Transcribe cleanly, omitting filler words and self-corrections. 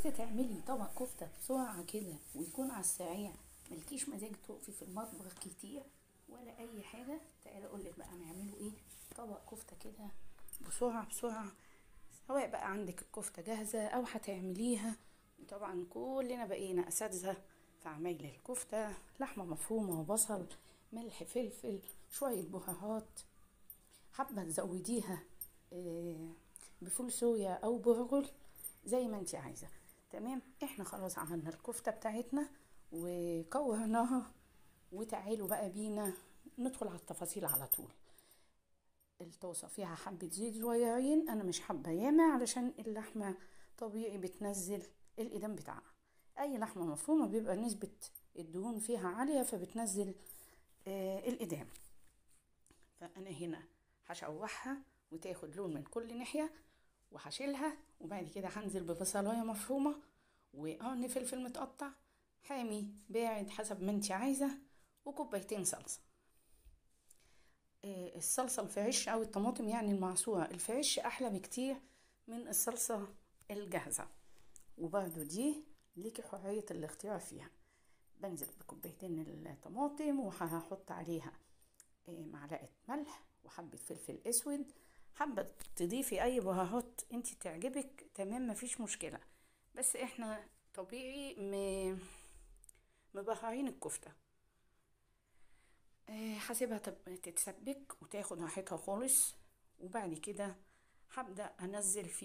عايزه تعملي طبق كفته بسرعه كده ويكون على السريع، ملكيش مزاج تقفي في المطبخ كتير ولا اي حاجه، تعالى اقولك بقى نعمله ايه. طبق كفته كده بسرعه بسرعه، سواء بقى عندك الكفته جاهزه او هتعمليها. طبعا كلنا بقينا اساتذه في عمايل الكفته، لحمه مفرومه وبصل، ملح، فلفل، شويه بهارات. حابه تزوديها بفول صويا او برغل زي ما انت عايزه. تمام، احنا خلاص عملنا الكفته بتاعتنا وكورناها، وتعالوا بقى بينا ندخل على التفاصيل على طول. الطاسه فيها حبه زيت صغيرين، انا مش حابه ياما علشان اللحمه طبيعي بتنزل الإيدام بتاعها. اي لحمه مفرومه بيبقى نسبه الدهون فيها عاليه فبتنزل الإيدام. فانا هنا هشوحها وتاخد لون من كل ناحيه، وهشيلها، وبعد كده هنزل ببصلايه مفرومه وقرن فلفل متقطع حامي باعد حسب ما انت عايزه، وكوبايتين صلصه. الصلصه الفريش او الطماطم يعني المعصوره الفريش احلى بكتير من الصلصه الجاهزه، وبرده دي ليكي حريه الاختيار فيها. بنزل بكوبايتين الطماطم وهحط عليها معلقه ملح وحبه فلفل اسود. حابه تضيفي اي بهارات انت تعجبك تمام، مفيش مشكله، بس احنا طبيعي مبهرين الكفته. هسيبها تتسبك وتاخد راحتها خالص، وبعد كده هبدا انزل في